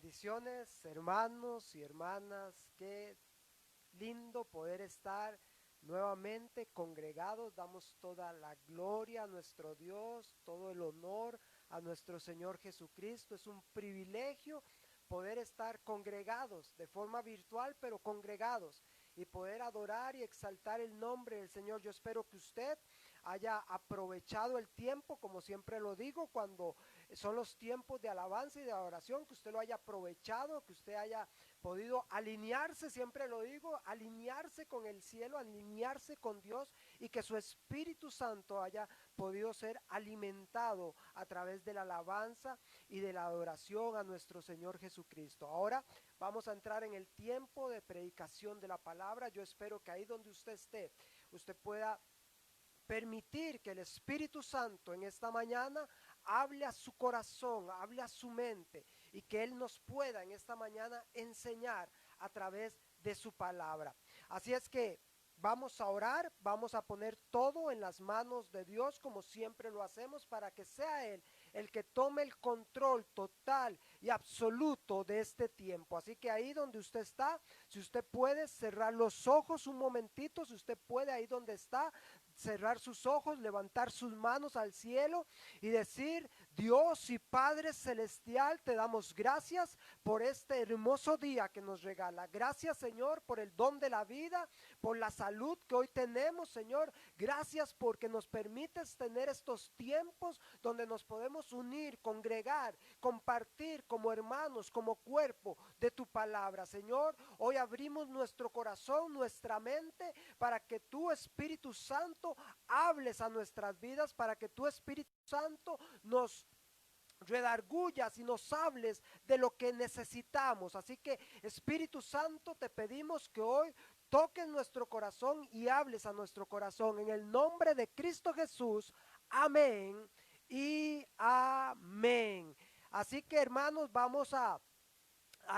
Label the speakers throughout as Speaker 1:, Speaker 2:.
Speaker 1: Bendiciones, hermanos y hermanas. Qué lindo poder estar nuevamente congregados. Damos toda la gloria a nuestro Dios, todo el honor a nuestro Señor Jesucristo. Es un privilegio poder estar congregados de forma virtual, pero congregados y poder adorar y exaltar el nombre del Señor. Yo espero que usted haya aprovechado el tiempo, como siempre lo digo, cuando son los tiempos de alabanza y de adoración, que usted lo haya aprovechado, que usted haya podido alinearse, siempre lo digo, alinearse con el cielo, alinearse con Dios, y que su Espíritu Santo haya podido ser alimentado a través de la alabanza y de la adoración a nuestro Señor Jesucristo. Ahora vamos a entrar en el tiempo de predicación de la palabra. Yo espero que ahí donde usted esté, usted pueda permitir que el Espíritu Santo en esta mañana hable a su corazón, hable a su mente, y que Él nos pueda en esta mañana enseñar a través de su palabra. Así es que vamos a orar, vamos a poner todo en las manos de Dios, como siempre lo hacemos, para que sea Él el que tome el control total y absoluto de este tiempo. Así que ahí donde usted está, si usted puede cerrar los ojos un momentito, si usted puede ahí donde está, cerrar sus ojos, levantar sus manos al cielo y decir: Dios y Padre Celestial, te damos gracias por este hermoso día que nos regala. Gracias, Señor, por el don de la vida, por la salud que hoy tenemos, Señor. Gracias porque nos permites tener estos tiempos donde nos podemos unir, congregar, compartir como hermanos, como cuerpo de tu palabra, Señor. Hoy abrimos nuestro corazón, nuestra mente, para que tu Espíritu Santo hables a nuestras vidas, para que tu Espíritu Santo nos redargullas y nos hables de lo que necesitamos. Así que, Espíritu Santo, te pedimos que hoy toques nuestro corazón y hables a nuestro corazón, en el nombre de Cristo Jesús. Amén y amén. Así que, hermanos, vamos a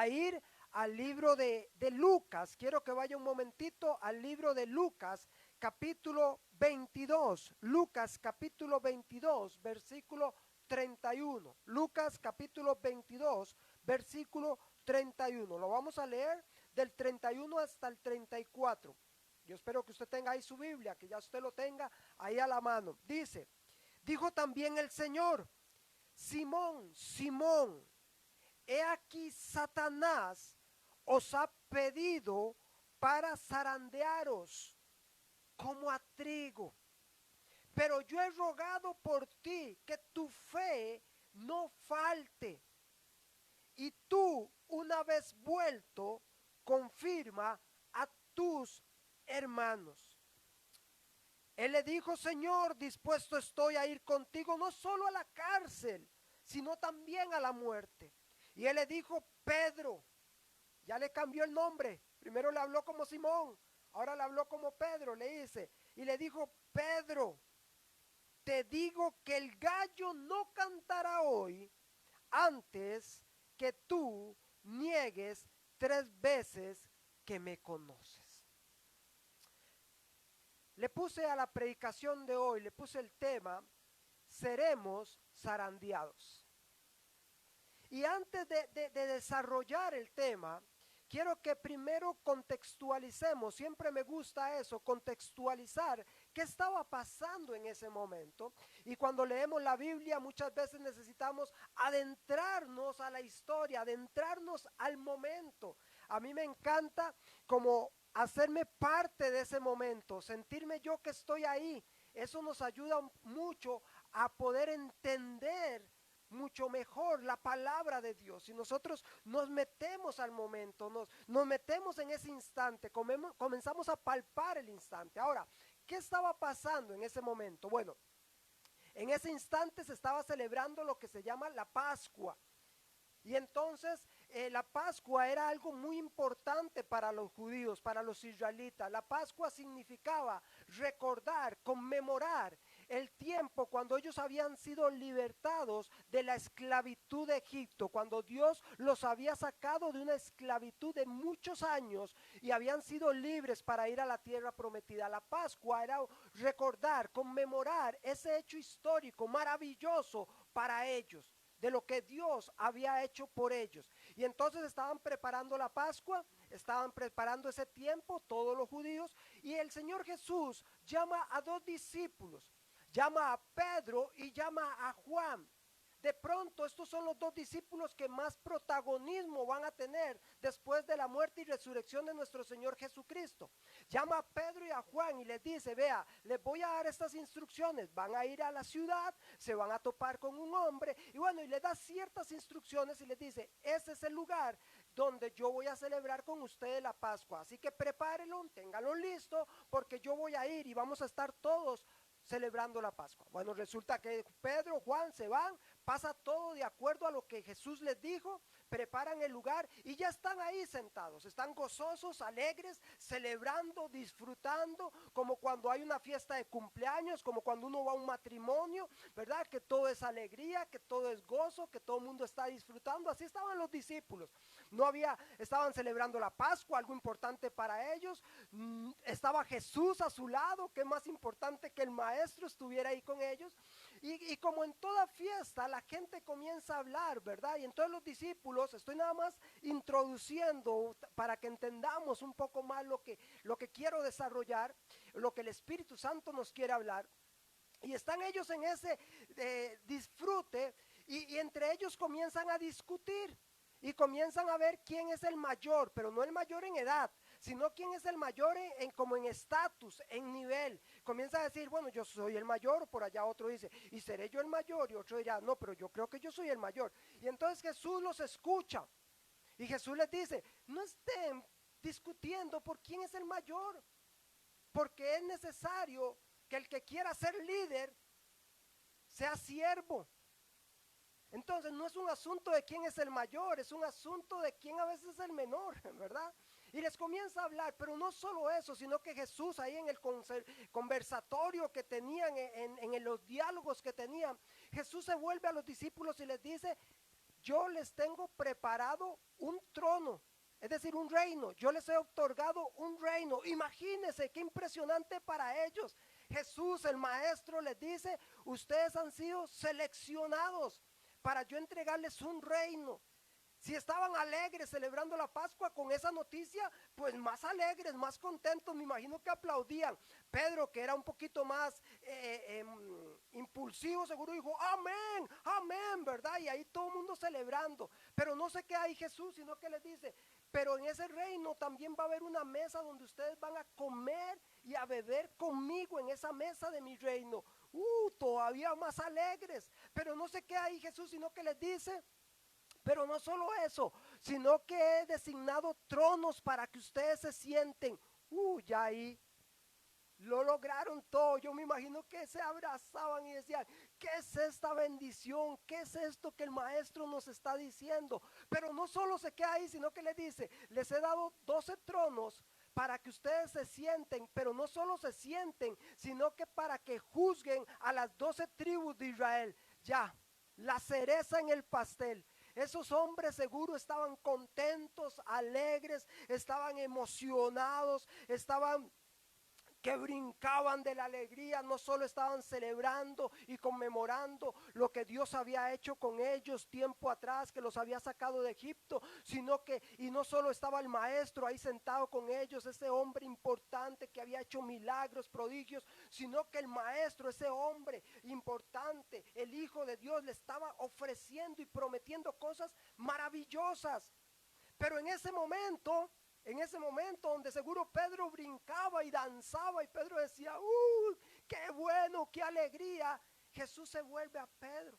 Speaker 1: ir al libro de Lucas. Quiero que vaya un momentito al libro de Lucas, capítulo 22. Lucas, capítulo 22, versículo 31. Lucas, capítulo 22, versículo 31. Lo vamos a leer del 31 hasta el 34. Yo espero que usted tenga ahí su Biblia, que ya usted lo tenga ahí a la mano. Dice: dijo también el Señor: Simón, Simón, he aquí Satanás os ha pedido para zarandearos como a trigo, pero yo he rogado por ti que tu fe no falte, y tú, una vez vuelto, confirma a tus hermanos. Él le dijo: Señor, dispuesto estoy a ir contigo, no solo a la cárcel, sino también a la muerte. Y él le dijo: Pedro. Ya le cambió el nombre. Primero le habló como Simón, ahora le habló como Pedro, le dice. Y le dijo: Pedro, te digo que el gallo no cantará hoy antes que tú niegues 3 veces que me conoces. Le puse a la predicación de hoy, le puse el tema: seremos zarandeados. Y antes de desarrollar el tema, quiero que primero contextualicemos. Siempre me gusta eso, contextualizar qué estaba pasando en ese momento. Y cuando leemos la Biblia, muchas veces necesitamos adentrarnos a la historia, adentrarnos al momento. A mí me encanta como hacerme parte de ese momento, sentirme yo que estoy ahí. Eso nos ayuda mucho a poder entender mucho mejor la palabra de Dios. Si nosotros nos metemos al momento, nos metemos en ese instante, comenzamos a palpar el instante. Ahora, ¿qué estaba pasando en ese momento? Bueno, en ese instante se estaba celebrando lo que se llama la Pascua. Y entonces la Pascua era algo muy importante para los judíos, para los israelitas. La Pascua significaba recordar, conmemorar el tiempo cuando ellos habían sido libertados de la esclavitud de Egipto, cuando Dios los había sacado de una esclavitud de muchos años y habían sido libres para ir a la tierra prometida. La Pascua era recordar, conmemorar ese hecho histórico maravilloso para ellos, de lo que Dios había hecho por ellos. Y entonces estaban preparando la Pascua, estaban preparando ese tiempo todos los judíos, y el Señor Jesús llama a dos discípulos, llama a Pedro y llama a Juan. De pronto estos son los dos discípulos que más protagonismo van a tener después de la muerte y resurrección de nuestro Señor Jesucristo. Llama a Pedro y a Juan y les dice, vea, les voy a dar estas instrucciones, van a ir a la ciudad, se van a topar con un hombre, y bueno, y les da ciertas instrucciones y les dice, ese es el lugar donde yo voy a celebrar con ustedes la Pascua, así que prepárenlo, ténganlo listo, porque yo voy a ir y vamos a estar todos celebrando la Pascua. Bueno, resulta que Pedro, Juan se van, pasa todo de acuerdo a lo que Jesús les dijo, preparan el lugar y ya están ahí sentados, están gozosos, alegres, celebrando, disfrutando, como cuando hay una fiesta de cumpleaños, como cuando uno va a un matrimonio, ¿verdad? Que todo es alegría, que todo es gozo, que todo el mundo está disfrutando. Así estaban los discípulos. Estaban celebrando la Pascua, algo importante para ellos. Estaba Jesús a su lado, que es más importante que el maestro estuviera ahí con ellos. Y como en toda fiesta, la gente comienza a hablar, ¿verdad? Y entonces los discípulos, estoy nada más introduciendo para que entendamos un poco más lo que quiero desarrollar, lo que el Espíritu Santo nos quiere hablar. Y están ellos en ese disfrute y entre ellos comienzan a discutir. Y comienzan a ver quién es el mayor, pero no el mayor en edad, sino quién es el mayor como en estatus, en nivel. Comienza a decir, bueno, yo soy el mayor, por allá otro dice, ¿y seré yo el mayor? Y otro dirá, no, pero yo creo que yo soy el mayor. Y entonces Jesús los escucha y Jesús les dice, no estén discutiendo por quién es el mayor, porque es necesario que el que quiera ser líder sea siervo. Entonces no es un asunto de quién es el mayor, es un asunto de quién a veces es el menor, ¿verdad? Y les comienza a hablar, pero no solo eso, sino que Jesús ahí en el conversatorio que tenían, en los diálogos que tenían, Jesús se vuelve a los discípulos y les dice, yo les tengo preparado un trono, es decir, un reino, yo les he otorgado un reino. Imagínense qué impresionante para ellos. Jesús, el maestro, les dice, ustedes han sido seleccionados para yo entregarles un reino. Si estaban alegres celebrando la Pascua con esa noticia, pues más alegres, más contentos, me imagino que aplaudían. Pedro, que era un poquito más impulsivo, seguro dijo, amén, amén, ¿verdad? Y ahí todo el mundo celebrando. Pero no se queda ahí Jesús, sino que les dice, pero en ese reino también va a haber una mesa donde ustedes van a comer y a beber conmigo en esa mesa de mi reino. Todavía más alegres. Pero no se queda ahí Jesús, sino que les dice, pero no solo eso, sino que he designado tronos para que ustedes se sienten. Ya ahí lo lograron todo. Yo me imagino que se abrazaban y decían, ¿qué es esta bendición? ¿Qué es esto que el maestro nos está diciendo? Pero no solo se queda ahí, sino que les dice, les he dado 12 tronos para que ustedes se sienten, pero no solo se sienten, sino que para que juzguen a las 12 tribus de Israel. Ya, la cereza en el pastel. Esos hombres seguro estaban contentos, alegres, estaban emocionados, estaban que brincaban de la alegría, no solo estaban celebrando y conmemorando lo que Dios había hecho con ellos tiempo atrás, que los había sacado de Egipto, sino que, y no solo estaba el maestro ahí sentado con ellos, ese hombre importante que había hecho milagros, prodigios, sino que el maestro, ese hombre importante, el Hijo de Dios, le estaba ofreciendo y prometiendo cosas maravillosas. Pero en ese momento donde seguro Pedro brincaba y danzaba y Pedro decía, qué bueno, qué alegría, Jesús se vuelve a Pedro.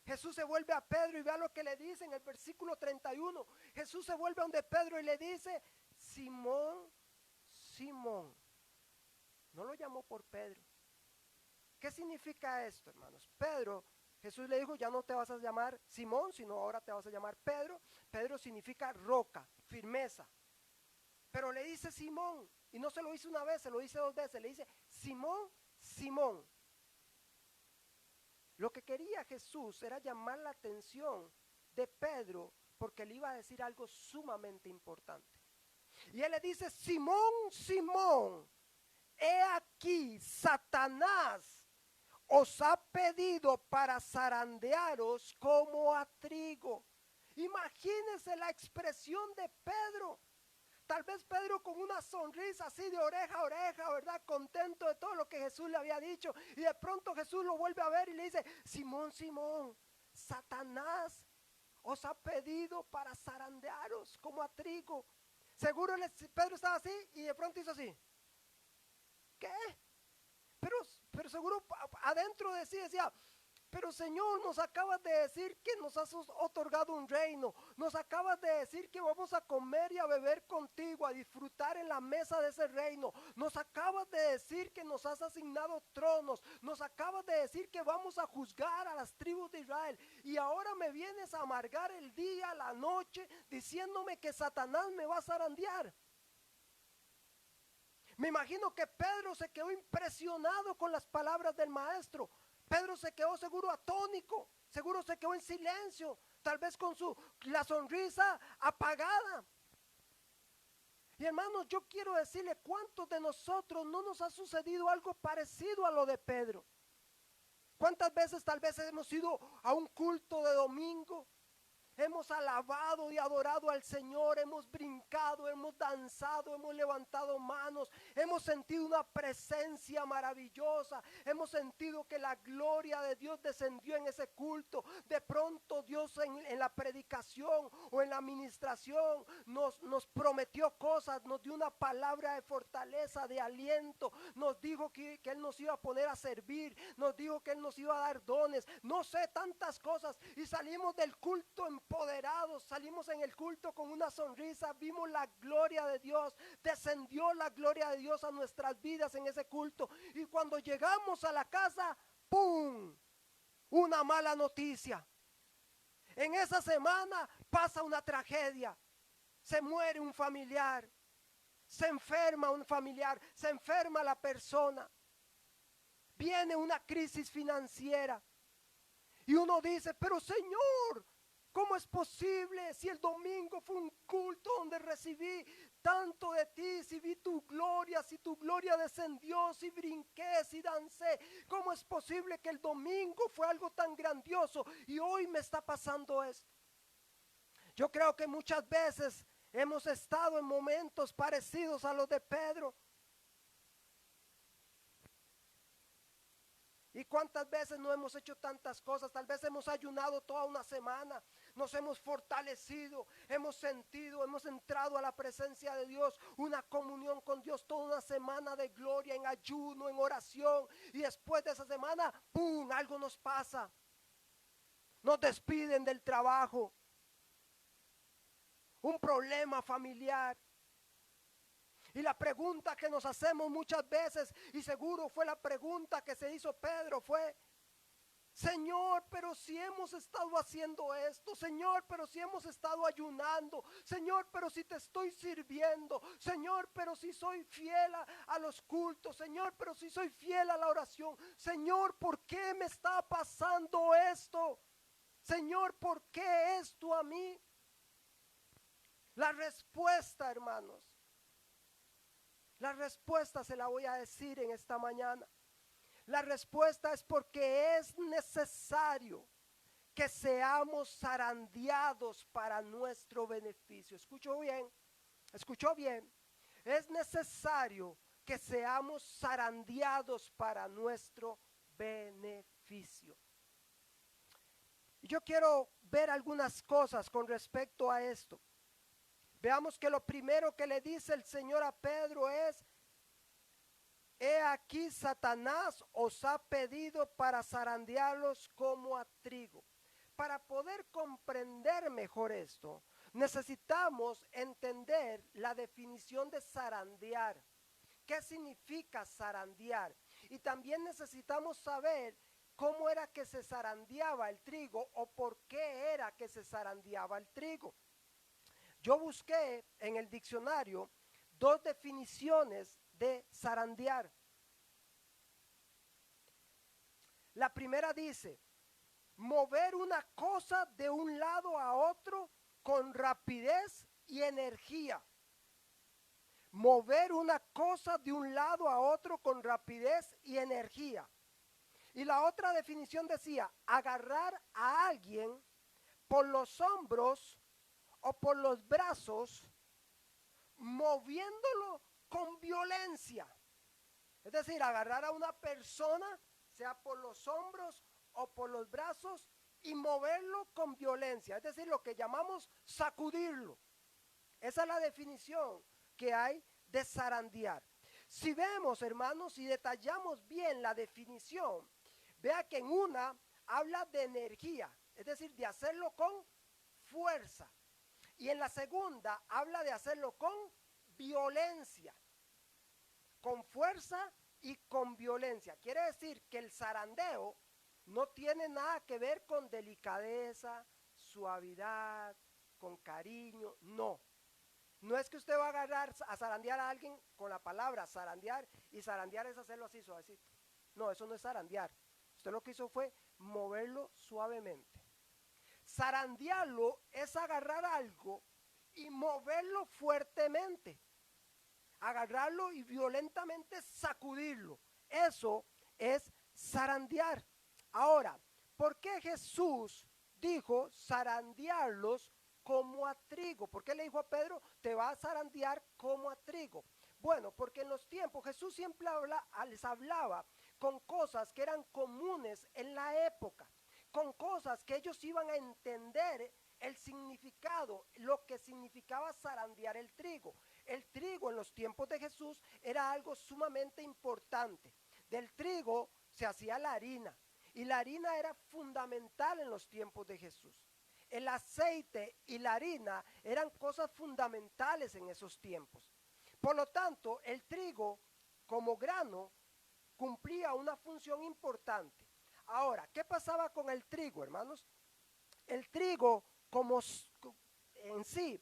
Speaker 1: Jesús se vuelve a Pedro y vea lo que le dice en el versículo 31. Jesús se vuelve a donde Pedro y le dice, Simón, Simón. No lo llamó por Pedro. ¿Qué significa esto, hermanos? Pedro, Jesús le dijo, ya no te vas a llamar Simón, sino ahora te vas a llamar Pedro. Pedro significa roca, firmeza. Pero le dice Simón, y no se lo dice una vez, se lo dice 2 veces, le dice Simón, Simón. Lo que quería Jesús era llamar la atención de Pedro porque le iba a decir algo sumamente importante. Y él le dice, Simón, Simón, he aquí Satanás os ha pedido para zarandearos como a trigo. Imagínense la expresión de Pedro. Tal vez Pedro con una sonrisa así de oreja a oreja, ¿verdad? Contento de todo lo que Jesús le había dicho. Y de pronto Jesús lo vuelve a ver y le dice, Simón, Simón, Satanás os ha pedido para zarandearos como a trigo. Seguro Pedro estaba así y de pronto hizo así. ¿Qué? Pero seguro adentro de sí decía, pero Señor, nos acabas de decir que nos has otorgado un reino. Nos acabas de decir que vamos a comer y a beber contigo, a disfrutar en la mesa de ese reino. Nos acabas de decir que nos has asignado tronos. Nos acabas de decir que vamos a juzgar a las tribus de Israel. Y ahora me vienes a amargar el día, la noche, diciéndome que Satanás me va a zarandear. Me imagino que Pedro se quedó impresionado con las palabras del maestro. Pedro se quedó seguro atónico, seguro se quedó en silencio, tal vez con la sonrisa apagada. Y hermanos, yo quiero decirle, ¿cuántos de nosotros no nos ha sucedido algo parecido a lo de Pedro? ¿Cuántas veces tal vez hemos ido a un culto de domingo? Hemos alabado y adorado al Señor, hemos brincado, hemos danzado, hemos levantado manos, hemos sentido una presencia maravillosa, hemos sentido que la gloria de Dios descendió en ese culto. De pronto Dios en la predicación o en la administración nos prometió cosas, nos dio una palabra de fortaleza, de aliento, nos dijo que Él nos iba a poner a servir, nos dijo que Él nos iba a dar dones, no sé, tantas cosas, y salimos del culto empoderados, salimos en el culto con una sonrisa, vimos la gloria de Dios, descendió la gloria de Dios a nuestras vidas en ese culto, y cuando llegamos a la casa, ¡pum!, una mala noticia. En esa semana pasa una tragedia, se muere un familiar, se enferma un familiar, se enferma la persona, viene una crisis financiera, y uno dice, pero Señor, ¿cómo es posible si el domingo fue un culto donde recibí tanto de ti, si vi tu gloria, si tu gloria descendió, si brinqué, si dancé? ¿Cómo es posible que el domingo fue algo tan grandioso y hoy me está pasando esto? Yo creo que muchas veces hemos estado en momentos parecidos a los de Pedro. ¿Y cuántas veces no hemos hecho tantas cosas? Tal vez hemos ayunado toda una semana, nos hemos fortalecido, hemos sentido, hemos entrado a la presencia de Dios, una comunión con Dios, toda una semana de gloria, en ayuno, en oración, y después de esa semana, ¡pum!, algo nos pasa. Nos despiden del trabajo, un problema familiar. Y la pregunta que nos hacemos muchas veces, y seguro fue la pregunta que se hizo Pedro, fue, Señor, pero si hemos estado haciendo esto, Señor, pero si hemos estado ayunando, Señor, pero si te estoy sirviendo, Señor, pero si soy fiel a los cultos, Señor, pero si soy fiel a la oración, Señor, ¿por qué me está pasando esto? Señor, ¿por qué esto a mí? La respuesta, hermanos, la respuesta se la voy a decir en esta mañana. La respuesta es porque es necesario que seamos zarandeados para nuestro beneficio. ¿Escuchó bien? ¿Escuchó bien? Es necesario que seamos zarandeados para nuestro beneficio. Yo quiero ver algunas cosas con respecto a esto. Veamos que lo primero que le dice el Señor a Pedro es, he aquí Satanás os ha pedido para zarandearlos como a trigo. Para poder comprender mejor esto, necesitamos entender la definición de zarandear. ¿Qué significa zarandear? Y también necesitamos saber cómo era que se zarandeaba el trigo o por qué era que se zarandeaba el trigo. Yo busqué en el diccionario dos definiciones de zarandear. La primera dice, mover una cosa de un lado a otro con rapidez y energía. Mover una cosa de un lado a otro con rapidez y energía. Y la otra definición decía, agarrar a alguien por los hombros o por los brazos, moviéndolo con violencia. Es decir, agarrar a una persona, sea por los hombros o por los brazos, y moverlo con violencia. Es decir, lo que llamamos sacudirlo. Esa es la definición que hay de zarandear. Si vemos, hermanos, y detallamos bien la definición, vea que en una habla de energía, es decir, de hacerlo con fuerza. Y en la segunda habla de hacerlo con violencia, con fuerza y con violencia. Quiere decir que el zarandeo no tiene nada que ver con delicadeza, suavidad, con cariño, no. No es que usted va a agarrar a zarandear a alguien con la palabra zarandear, y zarandear es hacerlo así suavecito. No, eso no es zarandear. Usted lo que hizo fue moverlo suavemente. Zarandearlo es agarrar algo y moverlo fuertemente. Agarrarlo y violentamente sacudirlo. Eso es zarandear. Ahora, ¿por qué Jesús dijo zarandearlos como a trigo? ¿Por qué le dijo a Pedro, te va a zarandear como a trigo? Bueno, porque en los tiempos Jesús siempre les hablaba con cosas que eran comunes en la época, con cosas que ellos iban a entender el significado, lo que significaba zarandear el trigo. El trigo en los tiempos de Jesús era algo sumamente importante. Del trigo se hacía la harina, y la harina era fundamental en los tiempos de Jesús. El aceite y la harina eran cosas fundamentales en esos tiempos. Por lo tanto, el trigo como grano cumplía una función importante. Ahora, ¿qué pasaba con el trigo, hermanos? El trigo como en sí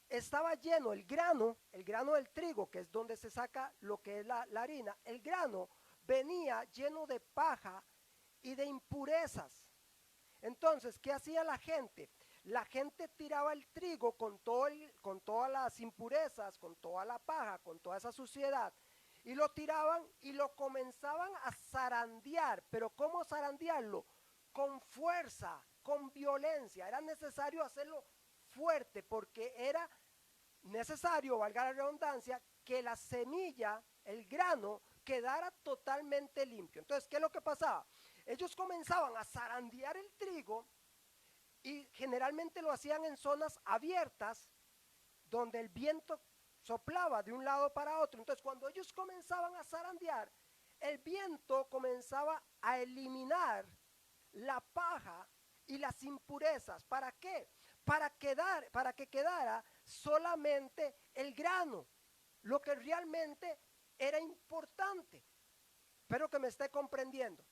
Speaker 1: estaba lleno, el grano del trigo, que es donde se saca lo que es la harina, el grano venía lleno de paja y de impurezas. Entonces, ¿qué hacía la gente? La gente tiraba el trigo con todas las impurezas, con toda la paja, con toda esa suciedad, y lo tiraban y lo comenzaban a zarandear. ¿Pero cómo zarandearlo? Con fuerza, con violencia. Era necesario hacerlo fuerte, porque era necesario, valga la redundancia, que la semilla, el grano, quedara totalmente limpio. Entonces, ¿qué es lo que pasaba? Ellos comenzaban a zarandear el trigo, y generalmente lo hacían en zonas abiertas donde el viento soplaba de un lado para otro. Entonces, cuando ellos comenzaban a zarandear, el viento comenzaba a eliminar la paja y las impurezas. ¿Para qué? Para que quedara solamente el grano, lo que realmente era importante. Espero que me esté comprendiendo.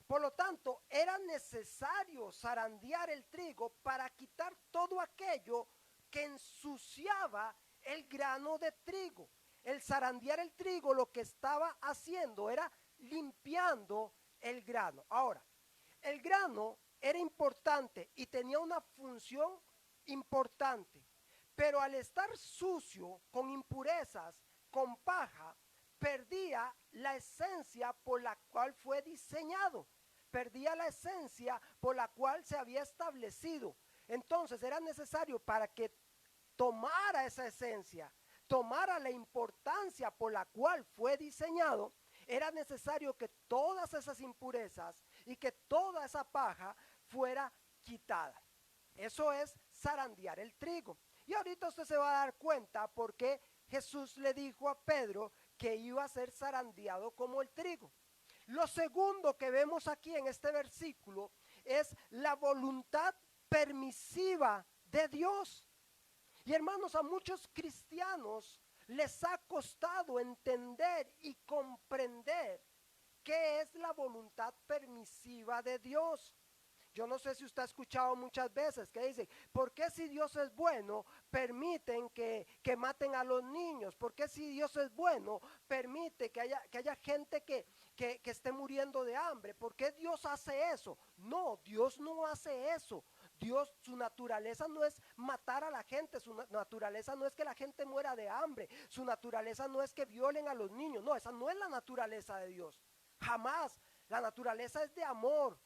Speaker 1: Por lo tanto, era necesario zarandear el trigo para quitar todo aquello que ensuciaba el grano de trigo. El zarandear el trigo lo que estaba haciendo era limpiando el grano. Ahora, el grano era importante y tenía una función importante, pero al estar sucio, con impurezas, con paja, perdía la esencia por la cual fue diseñado, perdía la esencia por la cual se había establecido. Entonces era necesario, para que tomara esa esencia, tomara la importancia por la cual fue diseñado, era necesario que todas esas impurezas y que toda esa paja fuera quitada. Eso es zarandear el trigo. Y ahorita usted se va a dar cuenta por qué Jesús le dijo a Pedro que iba a ser zarandeado como el trigo. Lo segundo que vemos aquí en este versículo es la voluntad permisiva de Dios. Y hermanos, a muchos cristianos les ha costado entender y comprender qué es la voluntad permisiva de Dios. Yo no sé si usted ha escuchado muchas veces que dicen, ¿por qué si Dios es bueno permiten que maten a los niños? ¿Por qué si Dios es bueno permite que haya gente que esté muriendo de hambre? ¿Por qué Dios hace eso? No, Dios no hace eso. Dios, su naturaleza no es matar a la gente, su naturaleza no es que la gente muera de hambre, su naturaleza no es que violen a los niños. No, esa no es la naturaleza de Dios. Jamás. La naturaleza es de amor.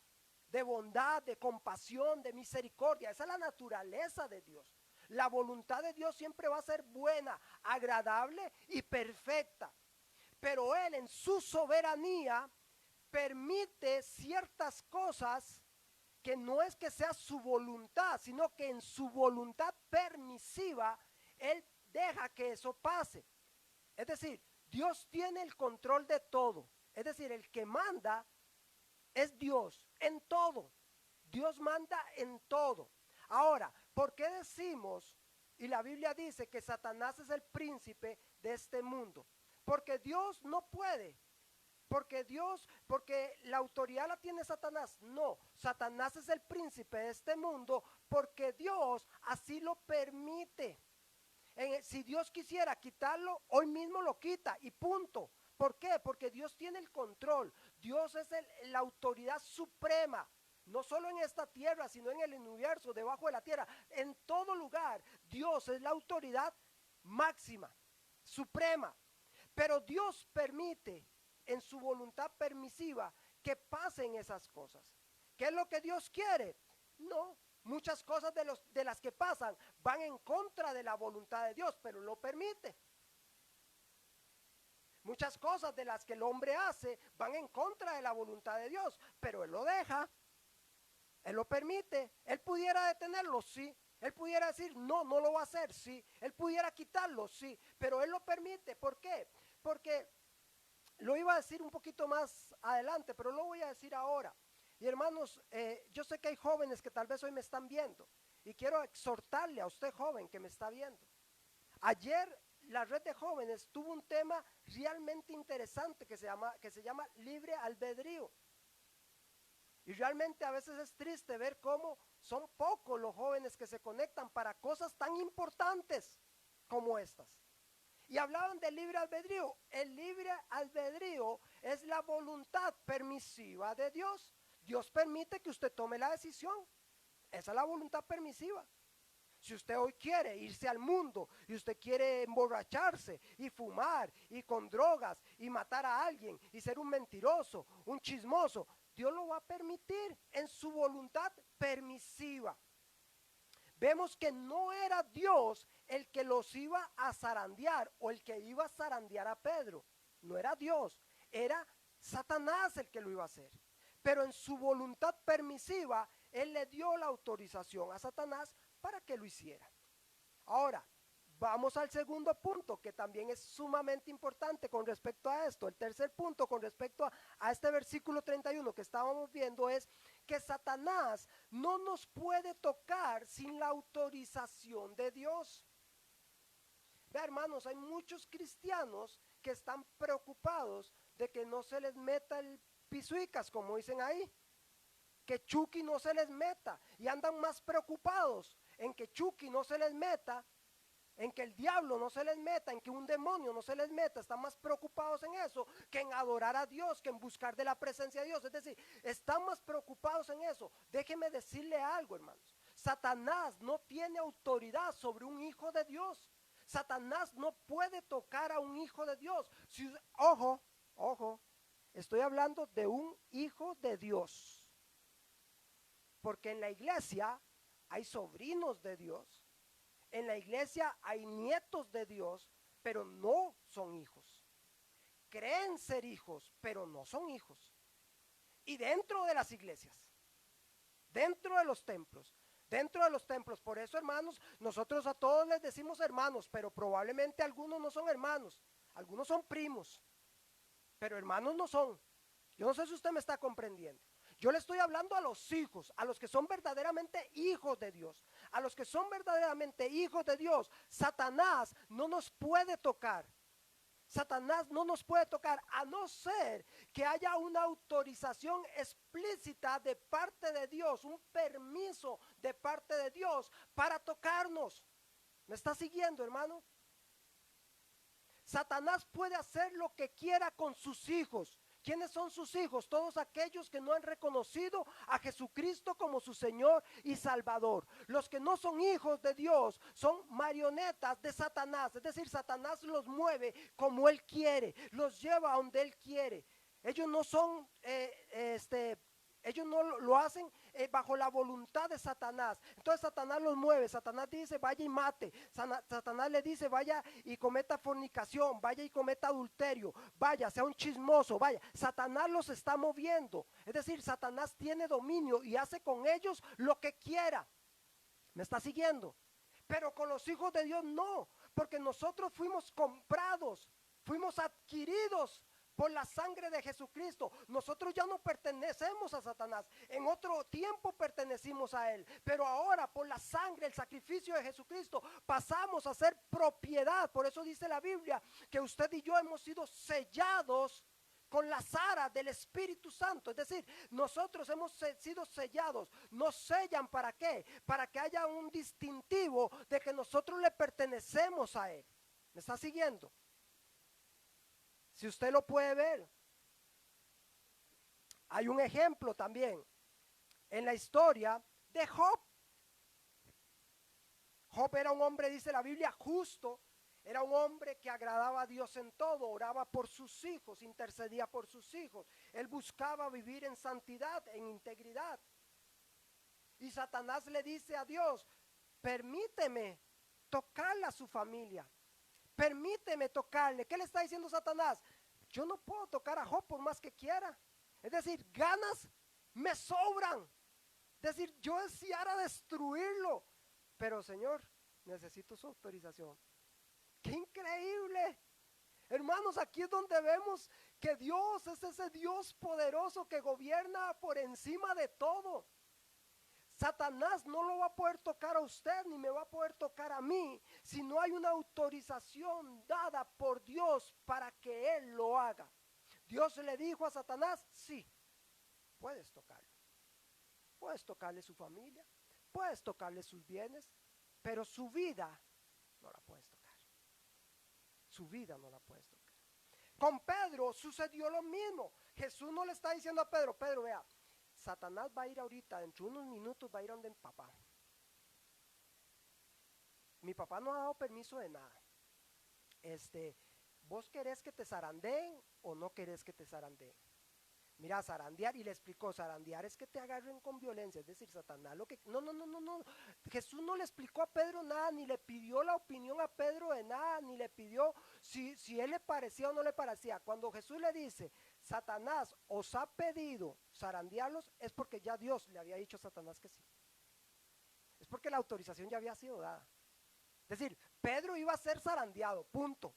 Speaker 1: de bondad, de compasión, de misericordia. Esa es la naturaleza de Dios. La voluntad de Dios siempre va a ser buena, agradable y perfecta. Pero Él en su soberanía permite ciertas cosas que no es que sea su voluntad, sino que en su voluntad permisiva Él deja que eso pase. Es decir, Dios tiene el control de todo. Es decir, el que manda es Dios en todo. Dios manda en todo. Ahora, ¿por qué decimos, y la Biblia dice que Satanás es el príncipe de este mundo? Porque Dios no puede. Porque la autoridad la tiene Satanás. No, Satanás es el príncipe de este mundo porque Dios así lo permite. Si Dios quisiera quitarlo, hoy mismo lo quita y punto. ¿Por qué? Porque Dios tiene el control. Dios es la autoridad suprema. No solo en esta tierra, sino en el universo, debajo de la tierra. En todo lugar, Dios es la autoridad máxima, suprema. Pero Dios permite en su voluntad permisiva que pasen esas cosas. ¿Qué es lo que Dios quiere? No, muchas cosas de las que pasan van en contra de la voluntad de Dios, pero lo permite. Muchas cosas de las que el hombre hace van en contra de la voluntad de Dios, pero Él lo deja, Él lo permite. Él pudiera detenerlo, sí. Él pudiera decir, no, no lo va a hacer, sí. Él pudiera quitarlo, sí, pero Él lo permite. ¿Por qué? Porque lo iba a decir un poquito más adelante, pero lo voy a decir ahora. Y hermanos, yo sé que hay jóvenes que tal vez hoy me están viendo y quiero exhortarle a usted joven que me está viendo. Ayer la red de jóvenes tuvo un tema realmente interesante que se llama libre albedrío. Y realmente a veces es triste ver cómo son pocos los jóvenes que se conectan para cosas tan importantes como estas. Y hablaban del libre albedrío. El libre albedrío es la voluntad permisiva de Dios. Dios permite que usted tome la decisión. Esa es la voluntad permisiva. Si usted hoy quiere irse al mundo y usted quiere emborracharse y fumar y con drogas y matar a alguien y ser un mentiroso, un chismoso, Dios lo va a permitir en su voluntad permisiva. Vemos que no era Dios el que los iba a zarandear o el que iba a zarandear a Pedro. No era Dios, era Satanás el que lo iba a hacer. Pero en su voluntad permisiva, Él le dio la autorización a Satanás para que lo hiciera. Ahora, vamos al segundo punto, que también es sumamente importante con respecto a esto. El tercer punto con respecto a este versículo 31 que estábamos viendo es que Satanás no nos puede tocar sin la autorización de Dios. Ve, hermanos, hay muchos cristianos que están preocupados de que no se les meta el pisuicas, como dicen ahí, que Chucky no se les meta, y andan más preocupados en que Chucky no se les meta, en que el diablo no se les meta, en que un demonio no se les meta. Están más preocupados en eso que en adorar a Dios, que en buscar de la presencia de Dios. Es decir, están más preocupados en eso. Déjeme decirle algo, hermanos. Satanás no tiene autoridad sobre un hijo de Dios. Satanás no puede tocar a un hijo de Dios. Ojo, estoy hablando de un hijo de Dios. Porque en la iglesia hay sobrinos de Dios. En la iglesia hay nietos de Dios, pero no son hijos. Creen ser hijos, pero no son hijos. Y dentro de las iglesias, dentro de los templos, por eso, hermanos, nosotros a todos les decimos hermanos, pero probablemente algunos no son hermanos, algunos son primos, pero hermanos no son. Yo no sé si usted me está comprendiendo. Yo le estoy hablando a los hijos, a los que son verdaderamente hijos de Dios. A los que son verdaderamente hijos de Dios, Satanás no nos puede tocar. Satanás no nos puede tocar a no ser que haya una autorización explícita de parte de Dios, un permiso de parte de Dios para tocarnos. ¿Me está siguiendo, hermano? Satanás puede hacer lo que quiera con sus hijos. ¿Quiénes son sus hijos? Todos aquellos que no han reconocido a Jesucristo como su Señor y Salvador. Los que no son hijos de Dios son marionetas de Satanás. Es decir, Satanás los mueve como Él quiere, los lleva a donde Él quiere. Ellos no son Ellos no lo hacen bajo la voluntad de Satanás. Entonces Satanás los mueve. Satanás dice, vaya y mate. Satanás le dice, vaya y cometa fornicación, vaya y cometa adulterio, vaya, sea un chismoso, vaya. Satanás los está moviendo. Es decir, Satanás tiene dominio y hace con ellos lo que quiera. ¿Me está siguiendo? Pero con los hijos de Dios no, porque nosotros fuimos comprados, fuimos adquiridos por la sangre de Jesucristo. Nosotros ya no pertenecemos a Satanás. En otro tiempo pertenecimos a él, pero ahora por la sangre, el sacrificio de Jesucristo, pasamos a ser propiedad. Por eso dice la Biblia que usted y yo hemos sido sellados con las aras del Espíritu Santo. Es decir, nosotros hemos sido sellados. ¿Nos sellan para qué? Para que haya un distintivo de que nosotros le pertenecemos a él. ¿Me está siguiendo? Si usted lo puede ver, hay un ejemplo también en la historia de Job. Job era un hombre, dice la Biblia, justo. Era un hombre que agradaba a Dios en todo, oraba por sus hijos, intercedía por sus hijos. Él buscaba vivir en santidad, en integridad. Y Satanás le dice a Dios, permíteme tocarle a su familia. Permíteme tocarle. ¿Qué le está diciendo Satanás? Yo no puedo tocar a Job por más que quiera. Es decir, ganas me sobran. Es decir, yo deseara destruirlo. Pero Señor, necesito su autorización. ¡Qué increíble! Hermanos, aquí es donde vemos que Dios es ese Dios poderoso que gobierna por encima de todo. Satanás no lo va a poder tocar a usted ni me va a poder tocar a mí si no hay una autorización dada por Dios para que él lo haga. Dios le dijo a Satanás, sí, puedes tocarlo. Puedes tocarle su familia, puedes tocarle sus bienes, pero su vida no la puedes tocar. Su vida no la puedes tocar. Con Pedro sucedió lo mismo. Jesús no le está diciendo a Pedro, Pedro, vea, Satanás va a ir ahorita, dentro de unos minutos va a ir a donde mi papá. Mi papá no ha dado permiso de nada. ¿Vos querés que te zarandeen o no querés que te zarandeen? Mira, zarandear, y le explicó, zarandear es que te agarren con violencia, es decir, Satanás lo que... No. Jesús no le explicó a Pedro nada, ni le pidió la opinión a Pedro de nada, ni le pidió si él le parecía o no le parecía. Cuando Jesús le dice, Satanás os ha pedido zarandearlos, es porque ya Dios le había dicho a Satanás que sí. Es porque la autorización ya había sido dada. Es decir, Pedro iba a ser zarandeado, punto.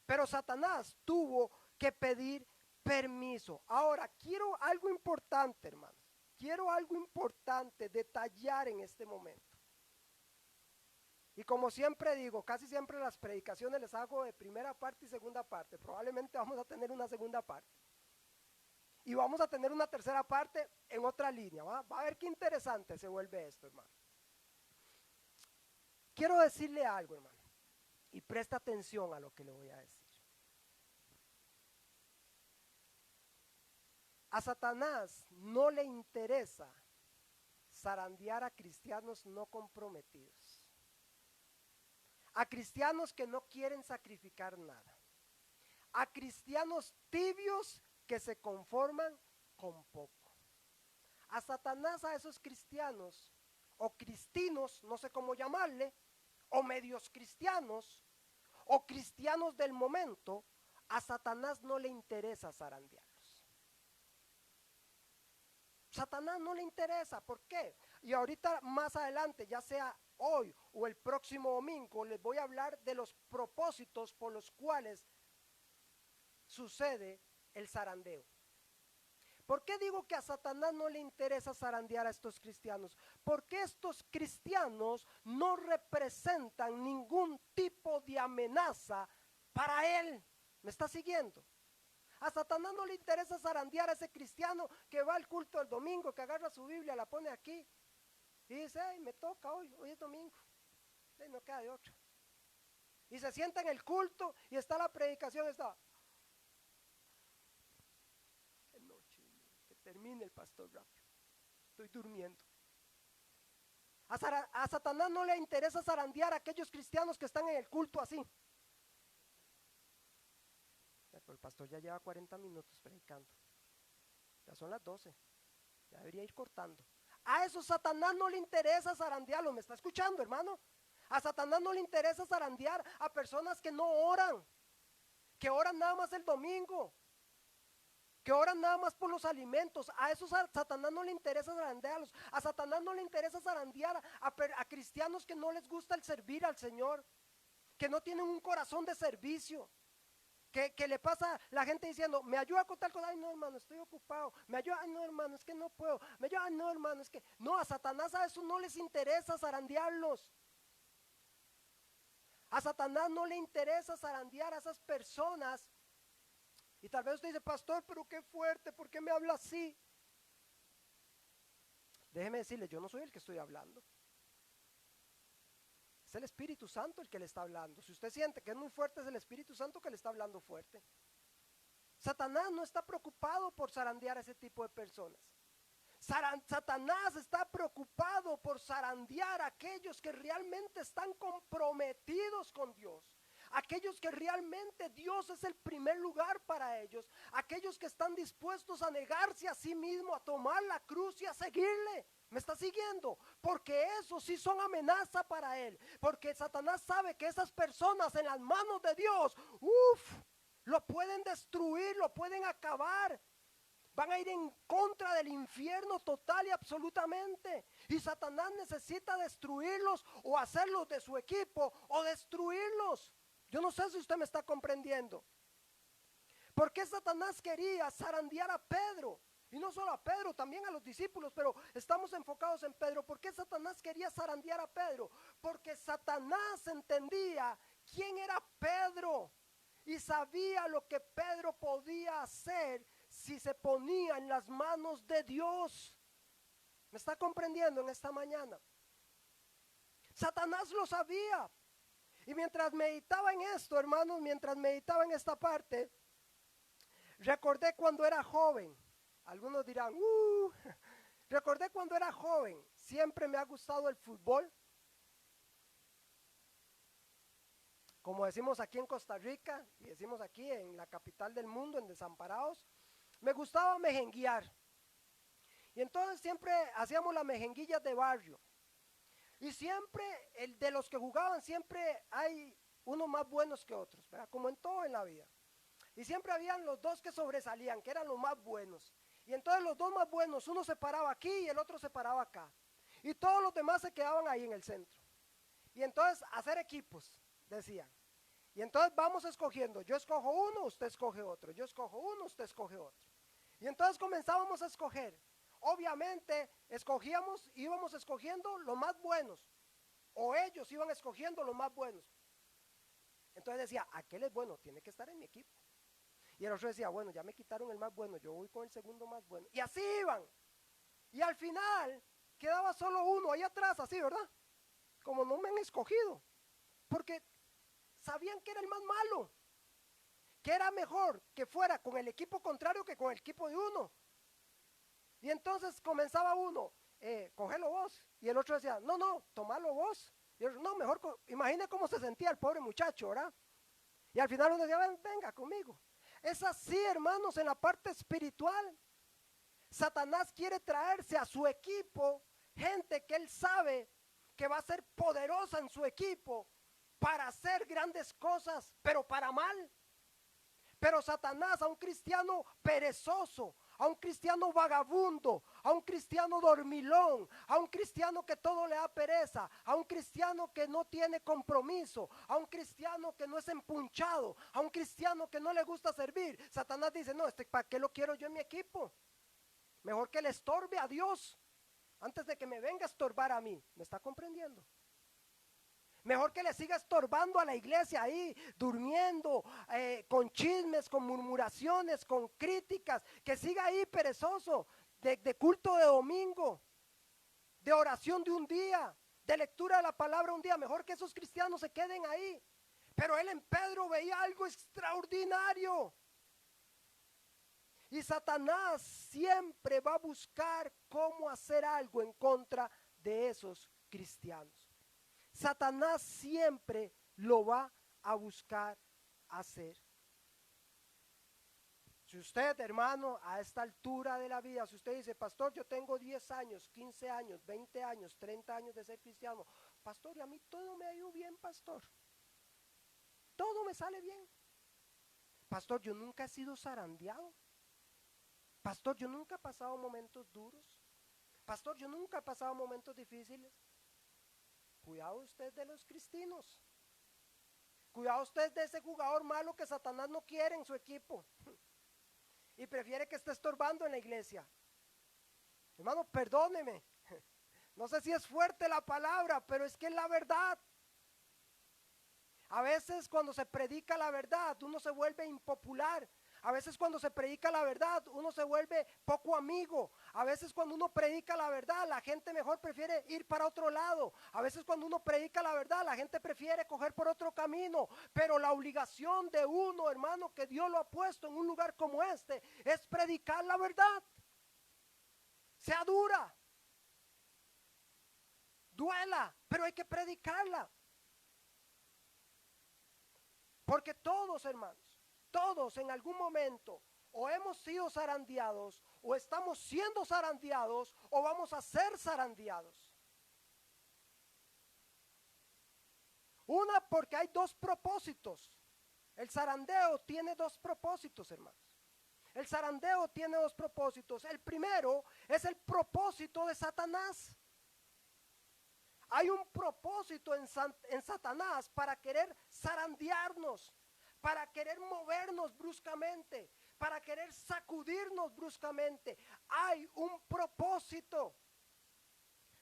Speaker 1: Pero Satanás tuvo que pedir permiso. Ahora, quiero algo importante, hermanos. Quiero algo importante detallar en este momento. Y como siempre digo, casi siempre las predicaciones les hago de primera parte y segunda parte. Probablemente vamos a tener una segunda parte. Y vamos a tener una tercera parte en otra línea. Va a ver qué interesante se vuelve esto, hermano. Quiero decirle algo, hermano. Y presta atención a lo que le voy a decir. A Satanás no le interesa zarandear a cristianos no comprometidos, a cristianos que no quieren sacrificar nada, a cristianos tibios que se conforman con poco. A Satanás, a esos cristianos o cristinos, no sé cómo llamarle, o medios cristianos o cristianos del momento, a Satanás no le interesa zarandearlos. Satanás no le interesa. ¿Por qué? Y ahorita más adelante, ya sea hoy o el próximo domingo, les voy a hablar de los propósitos por los cuales sucede el zarandeo. ¿Por qué digo que a Satanás no le interesa zarandear a estos cristianos? Porque estos cristianos no representan ningún tipo de amenaza para él. ¿Me está siguiendo? A Satanás no le interesa zarandear a ese cristiano que va al culto el domingo, que agarra su Biblia, la pone aquí y dice, hey, me toca hoy es domingo, no queda de otra. Y se sienta en el culto y está la predicación, está, qué noche, que termine el pastor rápido, estoy durmiendo. A Satanás no le interesa zarandear a aquellos cristianos que están en el culto así. Pero el pastor ya lleva 40 minutos predicando. Ya son las 12. Ya debería ir cortando. A eso Satanás no le interesa zarandearlo. ¿Me está escuchando, hermano? A Satanás no le interesa zarandear a personas que no oran, que oran nada más el domingo, que oran nada más por los alimentos. A esos a Satanás no le interesa zarandearlos. A Satanás no le interesa zarandear a cristianos que no les gusta el servir al Señor, que no tienen un corazón de servicio. Que le pasa la gente diciendo, me ayuda con tal cosa, ay no hermano, estoy ocupado, me ayuda, ay no hermano, es que no puedo, me ayuda, ay no hermano, es que, no, a Satanás a eso no les interesa zarandearlos. A Satanás no le interesa zarandear a esas personas. Y tal vez usted dice, pastor, pero qué fuerte, ¿por qué me habla así? Déjeme decirle, yo no soy el que estoy hablando. Es el Espíritu Santo el que le está hablando. Si usted siente que es muy fuerte, es el Espíritu Santo que le está hablando fuerte. Satanás no está preocupado por zarandear a ese tipo de personas. Satanás está preocupado por zarandear a aquellos que realmente están comprometidos con Dios. Aquellos que realmente Dios es el primer lugar para ellos. Aquellos que están dispuestos a negarse a sí mismo, a tomar la cruz y a seguirle. ¿Me está siguiendo? Porque esos sí son amenaza para él. Porque Satanás sabe que esas personas en las manos de Dios, lo pueden destruir, lo pueden acabar. Van a ir en contra del infierno total y absolutamente. Y Satanás necesita destruirlos o hacerlos de su equipo o destruirlos. Yo no sé si usted me está comprendiendo. ¿Por qué Satanás quería zarandear a Pedro? Y no solo a Pedro, también a los discípulos, pero estamos enfocados en Pedro. ¿Por qué Satanás quería zarandear a Pedro? Porque Satanás entendía quién era Pedro y sabía lo que Pedro podía hacer si se ponía en las manos de Dios. ¿Me está comprendiendo en esta mañana? Satanás lo sabía. Y mientras meditaba en esto, hermanos, mientras meditaba en esta parte, recordé cuando era joven. Algunos dirán, recordé cuando era joven. Siempre me ha gustado el fútbol. Como decimos aquí en Costa Rica, y decimos aquí en la capital del mundo, en Desamparados, me gustaba mejenguear. Y entonces siempre hacíamos las mejenguillas de barrio. Y siempre, de los que jugaban, siempre hay unos más buenos que otros, ¿verdad? Como en todo en la vida. Y siempre habían los dos que sobresalían, que eran los más buenos. Y entonces los dos más buenos, uno se paraba aquí y el otro se paraba acá. Y todos los demás se quedaban ahí en el centro. Y entonces hacer equipos, decían. Y entonces vamos escogiendo, yo escojo uno, usted escoge otro, yo escojo uno, usted escoge otro. Y entonces comenzábamos a escoger. Obviamente íbamos escogiendo los más buenos, o ellos iban escogiendo los más buenos. Entonces decía, aquel es bueno, tiene que estar en mi equipo. Y el otro decía, bueno, ya me quitaron el más bueno, yo voy con el segundo más bueno. Y así iban. Y al final quedaba solo uno ahí atrás, así, ¿verdad? Como no me han escogido. Porque sabían que era el más malo. Que era mejor que fuera con el equipo contrario que con el equipo de uno. Y entonces comenzaba uno, cógelo vos. Y el otro decía, no, tomalo vos. Y el otro, no, mejor, imagine cómo se sentía el pobre muchacho, ¿verdad? Y al final uno decía, venga conmigo. Es así, hermanos, en la parte espiritual. Satanás quiere traerse a su equipo gente que él sabe que va a ser poderosa en su equipo para hacer grandes cosas, pero para mal. Pero Satanás a un cristiano perezoso, a un cristiano vagabundo, a un cristiano dormilón, a un cristiano que todo le da pereza, a un cristiano que no tiene compromiso, a un cristiano que no es empunchado, a un cristiano que no le gusta servir. Satanás dice, no, ¿para qué lo quiero yo en mi equipo? Mejor que le estorbe a Dios antes de que me venga a estorbar a mí. ¿Me está comprendiendo? Mejor que le siga estorbando a la iglesia ahí, durmiendo, con chismes, con murmuraciones, con críticas, que siga ahí perezoso, de culto de domingo, de oración de un día, de lectura de la palabra un día. Mejor que esos cristianos se queden ahí. Pero él en Pedro veía algo extraordinario. Y Satanás siempre va a buscar cómo hacer algo en contra de esos cristianos. Satanás siempre lo va a buscar hacer. Si usted, hermano, a esta altura de la vida, si usted dice, pastor, yo tengo 10 años, 15 años, 20 años, 30 años de ser cristiano, pastor, y a mí todo me ha ido bien, pastor. Todo me sale bien. Pastor, yo nunca he sido zarandeado. Pastor, yo nunca he pasado momentos duros. Pastor, yo nunca he pasado momentos difíciles. Cuidado usted de los cristinos. Cuidado usted de ese jugador malo que Satanás no quiere en su equipo y prefiere que esté estorbando en la iglesia. Hermano, perdóneme. No sé si es fuerte la palabra, pero es que es la verdad. A veces cuando se predica la verdad, uno se vuelve impopular. A veces cuando se predica la verdad, uno se vuelve poco amigo. A veces cuando uno predica la verdad, la gente mejor prefiere ir para otro lado. A veces cuando uno predica la verdad, la gente prefiere coger por otro camino. Pero la obligación de uno, hermano, que Dios lo ha puesto en un lugar como este, es predicar la verdad. Sea dura, duela, pero hay que predicarla. Porque todos, hermanos, todos en algún momento o hemos sido zarandeados, o estamos siendo zarandeados, o vamos a ser zarandeados. Una, porque hay dos propósitos. El zarandeo tiene dos propósitos, hermanos. El zarandeo tiene dos propósitos. El primero es el propósito de Satanás. Hay un propósito en Satanás para querer zarandearnos, para querer movernos bruscamente, para querer sacudirnos bruscamente. Hay un propósito.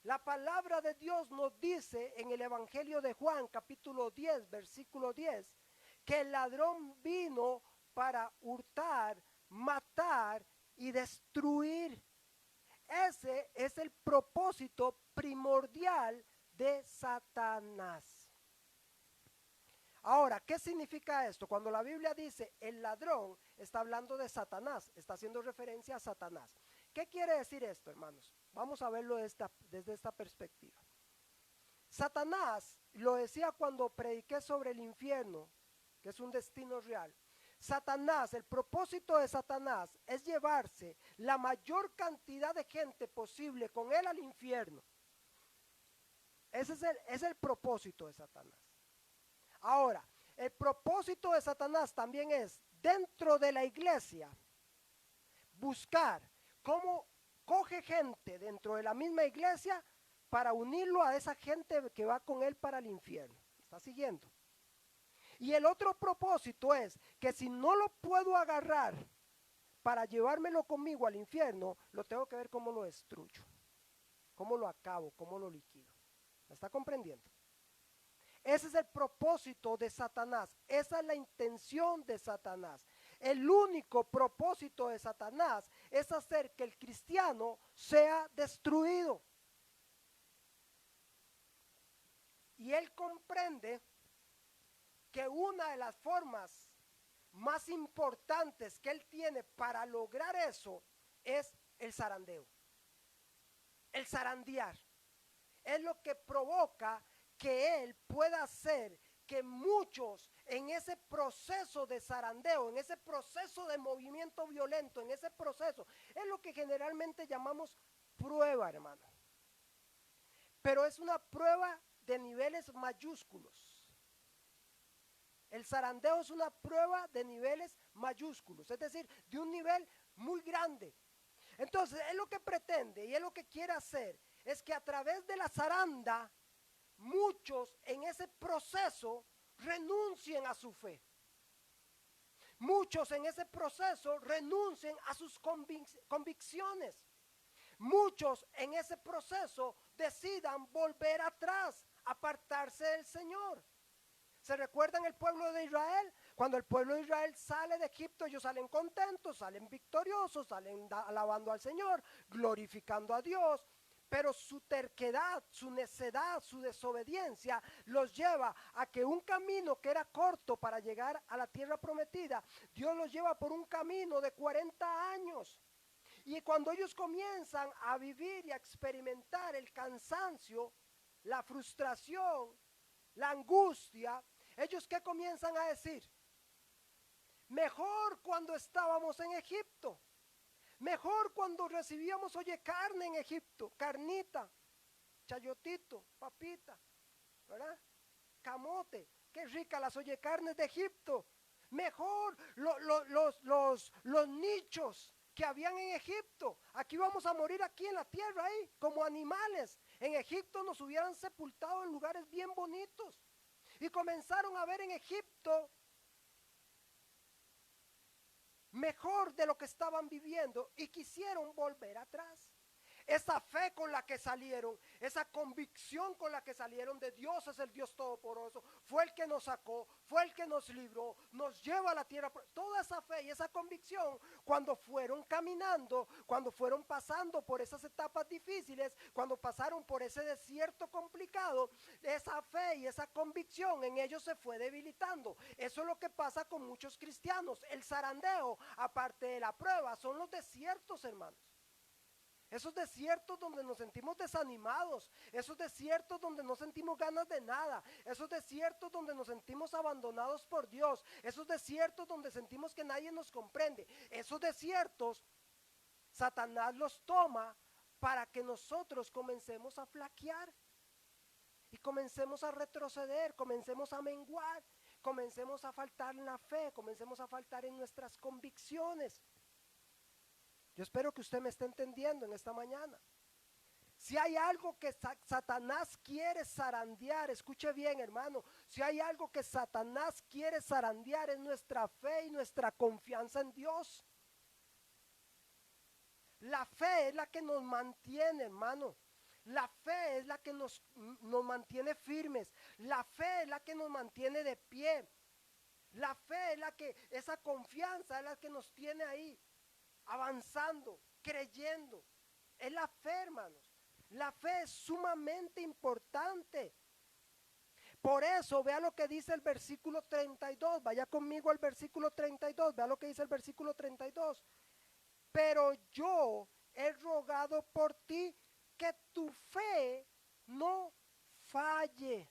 Speaker 1: La palabra de Dios nos dice en el Evangelio de Juan, capítulo 10, versículo 10, que el ladrón vino para hurtar, matar y destruir. Ese es el propósito primordial de Satanás. Ahora, ¿qué significa esto? Cuando la Biblia dice el ladrón, está hablando de Satanás, está haciendo referencia a Satanás. ¿Qué quiere decir esto, hermanos? Vamos a verlo desde esta perspectiva. Satanás, lo decía cuando prediqué sobre el infierno, que es un destino real. Satanás, el propósito de Satanás es llevarse la mayor cantidad de gente posible con él al infierno. Ese es el propósito de Satanás. Ahora, el propósito de Satanás también es, dentro de la iglesia, buscar cómo coge gente dentro de la misma iglesia para unirlo a esa gente que va con él para el infierno. ¿Está siguiendo? Y el otro propósito es que si no lo puedo agarrar para llevármelo conmigo al infierno, lo tengo que ver cómo lo destruyo, cómo lo acabo, cómo lo liquido. ¿Me está comprendiendo? Ese es el propósito de Satanás. Esa es la intención de Satanás. El único propósito de Satanás es hacer que el cristiano sea destruido. Y él comprende que una de las formas más importantes que él tiene para lograr eso es el zarandeo. El zarandear es lo que provoca que él pueda hacer que muchos en ese proceso de zarandeo, en ese proceso de movimiento violento, en ese proceso, es lo que generalmente llamamos prueba, hermano. Pero es una prueba de niveles mayúsculos. El zarandeo es una prueba de niveles mayúsculos, es decir, de un nivel muy grande. Entonces, él lo que pretende y él lo que quiere hacer es que a través de la zaranda, muchos en ese proceso renuncien a su fe. Muchos en ese proceso renuncien a sus convicciones. Muchos en ese proceso decidan volver atrás, apartarse del Señor. ¿Se recuerdan el pueblo de Israel? Cuando el pueblo de Israel sale de Egipto, ellos salen contentos, salen victoriosos, salen alabando al Señor, glorificando a Dios. Pero su terquedad, su necedad, su desobediencia los lleva a que un camino que era corto para llegar a la tierra prometida, Dios los lleva por un camino de 40 años. Y cuando ellos comienzan a vivir y a experimentar el cansancio, la frustración, la angustia, ellos ¿qué comienzan a decir? Mejor cuando estábamos en Egipto. Mejor cuando recibíamos, oye, carne en Egipto, carnita, chayotito, papita, ¿verdad? Camote, qué rica las oye carnes de Egipto. Mejor los nichos que habían en Egipto. Aquí vamos a morir aquí en la tierra, ahí, como animales. En Egipto nos hubieran sepultado en lugares bien bonitos. Y comenzaron a ver en Egipto mejor de lo que estaban viviendo y quisieron volver atrás. Esa fe con la que salieron, esa convicción con la que salieron de Dios es el Dios Todopoderoso, fue el que nos sacó, fue el que nos libró, nos lleva a la tierra. Toda esa fe y esa convicción, cuando fueron caminando, cuando fueron pasando por esas etapas difíciles, cuando pasaron por ese desierto complicado, esa fe y esa convicción en ellos se fue debilitando. Eso es lo que pasa con muchos cristianos. El zarandeo, aparte de la prueba, son los desiertos, hermanos. Esos desiertos donde nos sentimos desanimados, esos desiertos donde no sentimos ganas de nada, esos desiertos donde nos sentimos abandonados por Dios, esos desiertos donde sentimos que nadie nos comprende, esos desiertos Satanás los toma para que nosotros comencemos a flaquear y comencemos a retroceder, comencemos a menguar, comencemos a faltar en la fe, comencemos a faltar en nuestras convicciones. Yo espero que usted me esté entendiendo en esta mañana. Si hay algo que Satanás quiere zarandear, escuche bien, hermano, si hay algo que Satanás quiere zarandear es nuestra fe y nuestra confianza en Dios. La fe es la que nos mantiene, hermano. La fe es la que nos mantiene firmes. La fe es la que nos mantiene de pie. La fe es la que, esa confianza es la que nos tiene ahí, avanzando, creyendo. Es la fe, hermanos. La fe es sumamente importante. Por eso, vea lo que dice el versículo 32. Vaya conmigo al versículo 32. Vea lo que dice el versículo 32. Pero yo he rogado por ti que tu fe no falle.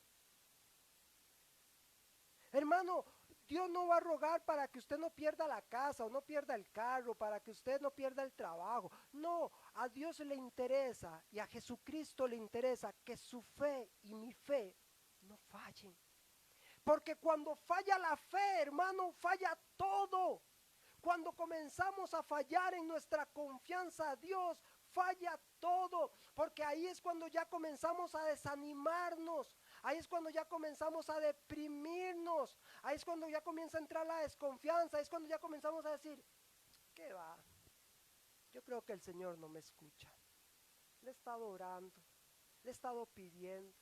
Speaker 1: Hermano, Dios no va a rogar para que usted no pierda la casa o no pierda el carro, para que usted no pierda el trabajo. No, a Dios le interesa y a Jesucristo le interesa que su fe y mi fe no fallen. Porque cuando falla la fe, hermano, falla todo. Cuando comenzamos a fallar en nuestra confianza a Dios, falla todo, porque ahí es cuando ya comenzamos a desanimarnos, ahí es cuando ya comenzamos a deprimirnos, ahí es cuando ya comienza a entrar la desconfianza, ahí es cuando ya comenzamos a decir, ¿qué va? Yo creo que el Señor no me escucha. Le he estado orando, le he estado pidiendo,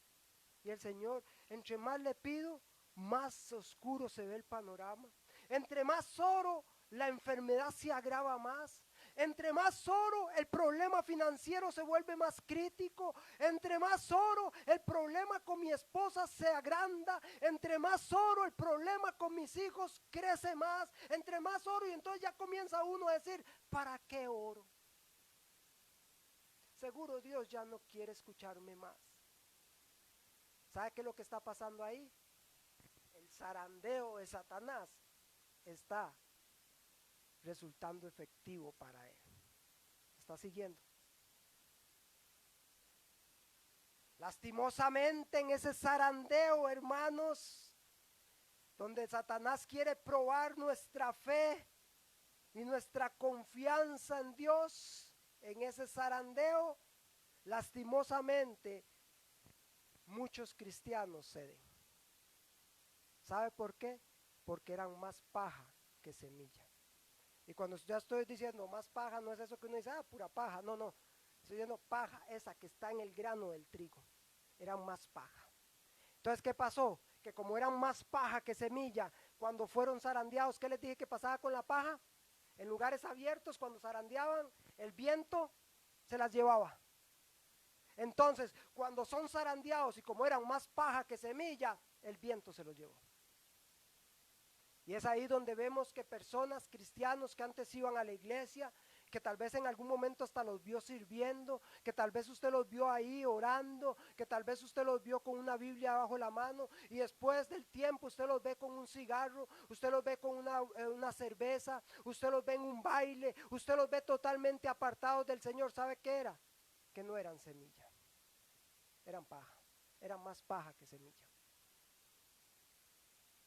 Speaker 1: y el Señor, entre más le pido, más oscuro se ve el panorama. Entre más oro, la enfermedad se agrava más. Entre más oro, el problema financiero se vuelve más crítico. Entre más oro, el problema con mi esposa se agranda. Entre más oro, el problema con mis hijos crece más. Entre más oro, y entonces ya comienza uno a decir, ¿para qué oro? Seguro Dios ya no quiere escucharme más. ¿Sabe qué es lo que está pasando ahí? El zarandeo de Satanás está resultando efectivo para él. ¿Está siguiendo? Lastimosamente en ese zarandeo, hermanos, donde Satanás quiere probar nuestra fe y nuestra confianza en Dios, en ese zarandeo, lastimosamente muchos cristianos ceden. ¿Sabe por qué? Porque eran más paja que semilla. Y cuando ya estoy diciendo más paja, no es eso que uno dice, pura paja. No, no. Estoy diciendo paja, esa que está en el grano del trigo. Eran más paja. Entonces, ¿qué pasó? Que como eran más paja que semilla, cuando fueron zarandeados, ¿qué les dije que pasaba con la paja? En lugares abiertos, cuando zarandeaban, el viento se las llevaba. Entonces, cuando son zarandeados y como eran más paja que semilla, el viento se los llevó. Y es ahí donde vemos que personas, cristianos que antes iban a la iglesia, que tal vez en algún momento hasta los vio sirviendo, que tal vez usted los vio ahí orando, que tal vez usted los vio con una Biblia bajo la mano y después del tiempo usted los ve con un cigarro, usted los ve con una cerveza, usted los ve en un baile, usted los ve totalmente apartados del Señor. ¿Sabe qué era? Que no eran semilla, eran paja, eran más paja que semilla.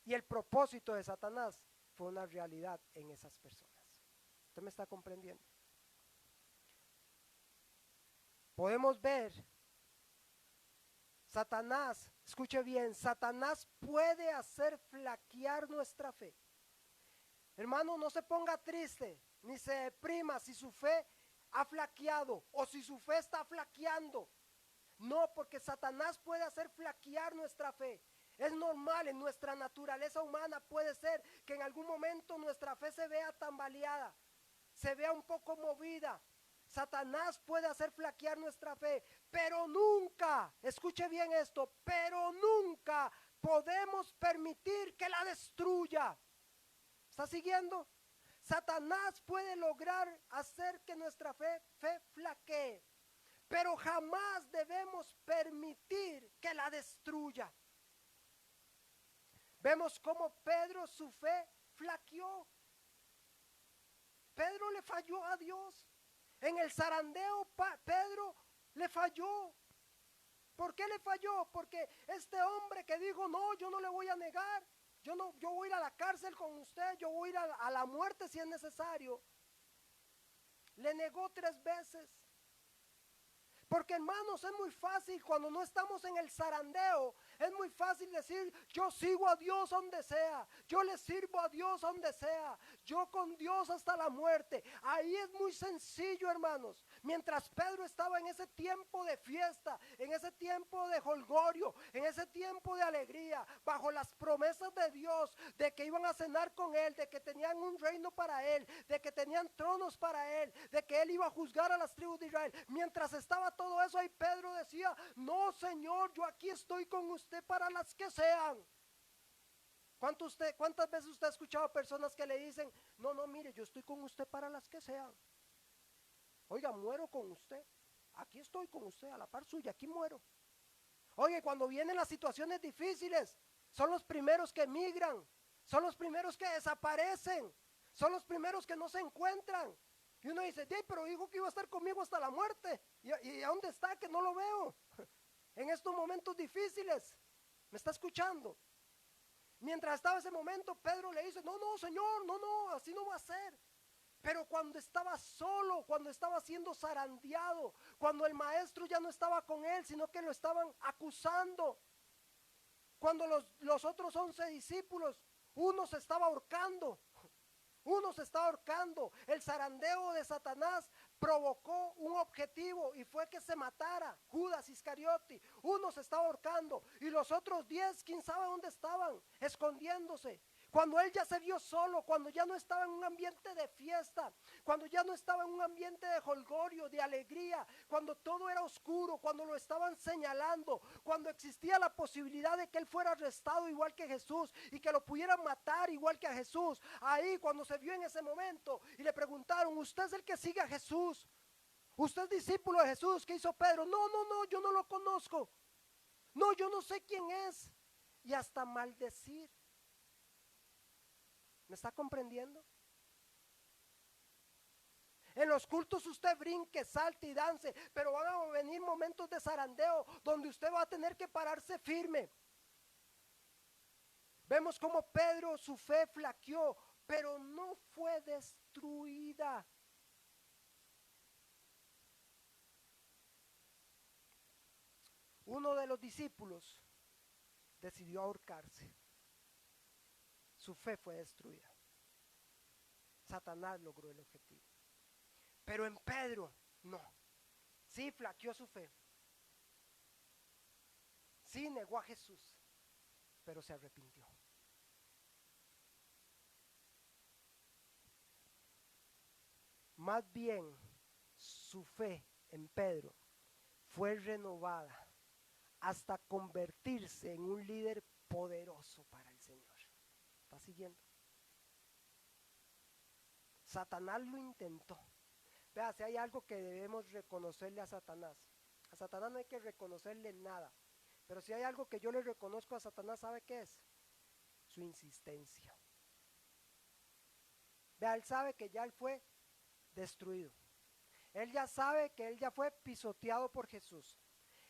Speaker 1: Y el propósito de Satanás fue una realidad en esas personas. ¿Usted me está comprendiendo? Podemos ver, Satanás, escuche bien, Satanás puede hacer flaquear nuestra fe. Hermano, no se ponga triste, ni se deprima si su fe ha flaqueado o si su fe está flaqueando. No, porque Satanás puede hacer flaquear nuestra fe. Es normal, en nuestra naturaleza humana puede ser que en algún momento nuestra fe se vea tambaleada, se vea un poco movida. Satanás puede hacer flaquear nuestra fe, pero nunca, escuche bien esto, pero nunca podemos permitir que la destruya. ¿Está siguiendo? Satanás puede lograr hacer que nuestra fe flaquee, pero jamás debemos permitir que la destruya. Vemos cómo Pedro, su fe flaqueó. Pedro le falló a Dios. En el zarandeo Pedro le falló. ¿Por qué le falló? Porque este hombre que dijo, no, yo no le voy a negar, yo voy a ir a la cárcel con usted, yo voy a ir a la muerte si es necesario. Le negó 3 veces. Porque hermanos, es muy fácil cuando no estamos en el zarandeo, es muy fácil decir, yo sigo a Dios donde sea, yo le sirvo a Dios donde sea, yo con Dios hasta la muerte. Ahí es muy sencillo, hermanos. Mientras Pedro estaba en ese tiempo de fiesta, en ese tiempo de jolgorio, en ese tiempo de alegría, bajo las promesas de Dios, de que iban a cenar con él, de que tenían un reino para él, de que tenían tronos para él, de que él iba a juzgar a las tribus de Israel. Mientras estaba todo eso, ahí Pedro decía, no, Señor, yo aquí estoy con usted para las que sean. ¿Cuántas veces usted ha escuchado personas que le dicen, no, mire, yo estoy con usted para las que sean? Oiga, muero con usted, aquí estoy con usted, a la par suya, aquí muero. Oye, cuando vienen las situaciones difíciles, son los primeros que emigran, son los primeros que desaparecen, son los primeros que no se encuentran. Y uno dice, pero dijo que iba a estar conmigo hasta la muerte. ¿Y a dónde está? Que no lo veo. En estos momentos difíciles. ¿Me está escuchando? Mientras estaba ese momento, Pedro le dice, no, Señor, no, así no va a ser. Pero cuando estaba solo, cuando estaba siendo zarandeado, cuando el maestro ya no estaba con él, sino que lo estaban acusando, cuando los otros 11 discípulos, uno se estaba ahorcando, el zarandeo de Satanás provocó un objetivo y fue que se matara Judas Iscariote. Uno se estaba ahorcando y los otros 10, quién sabe dónde estaban, escondiéndose. Cuando él ya se vio solo, cuando ya no estaba en un ambiente de fiesta, cuando ya no estaba en un ambiente de jolgorio, de alegría, cuando todo era oscuro, cuando lo estaban señalando, cuando existía la posibilidad de que él fuera arrestado igual que Jesús y que lo pudieran matar igual que a Jesús, ahí cuando se vio en ese momento y le preguntaron, ¿usted es el que sigue a Jesús? ¿Usted es discípulo de Jesús? ¿Qué hizo Pedro? No, yo no lo conozco. No, yo no sé quién es. Y hasta maldecir. ¿Me está comprendiendo? En los cultos usted brinque, salte y dance, pero van a venir momentos de zarandeo donde usted va a tener que pararse firme. Vemos como Pedro, su fe flaqueó, pero no fue destruida. Uno de los discípulos decidió ahorcarse. Su fe fue destruida. Satanás logró el objetivo. Pero en Pedro, no. Sí, flaqueó su fe. Sí, negó a Jesús, pero se arrepintió. Más bien, su fe en Pedro fue renovada hasta convertirse en un líder poderoso para el Señor. ¿Está siguiendo? Satanás lo intentó, Vea, si hay algo que debemos reconocerle a Satanás no hay que reconocerle nada, pero si hay algo que yo le reconozco a Satanás, ¿sabe qué es? Su insistencia. Vea, él sabe que ya él fue destruido. Él ya sabe que él ya fue pisoteado por Jesús.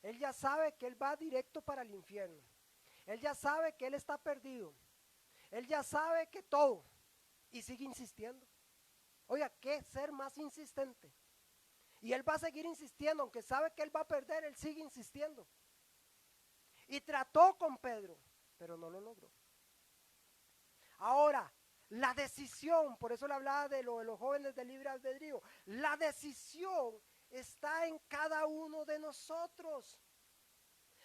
Speaker 1: Él ya sabe que él va directo para el infierno. Él ya sabe que él está perdido. Él ya sabe que todo. Y sigue insistiendo. Oiga, ¿qué ser más insistente? Y él va a seguir insistiendo, aunque sabe que él va a perder, él sigue insistiendo. Y trató con Pedro, pero no lo logró. Ahora, la decisión, por eso le hablaba de los jóvenes de libre albedrío, la decisión está en cada uno de nosotros.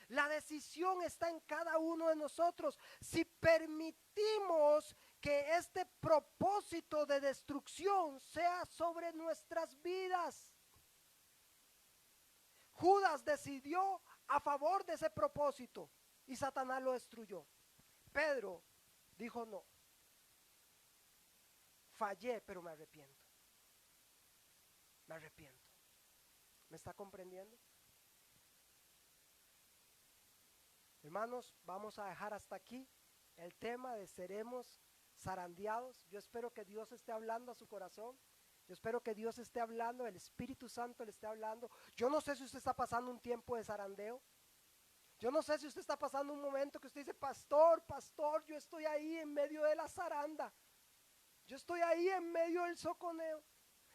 Speaker 1: La decisión está en cada uno de nosotros. Si permitimos que este propósito de destrucción sea sobre nuestras vidas. Judas decidió a favor de ese propósito y Satanás lo destruyó. Pedro dijo no. Fallé, pero me arrepiento. Me arrepiento. ¿Me está comprendiendo? Hermanos, vamos a dejar hasta aquí el tema de seremos zarandeados. Yo espero que Dios esté hablando a su corazón. Yo espero que Dios esté hablando, el Espíritu Santo le esté hablando. Yo no sé si usted está pasando un tiempo de zarandeo. Yo no sé si usted está pasando un momento que usted dice, pastor, yo estoy ahí en medio de la zaranda. Yo estoy ahí en medio del soconeo.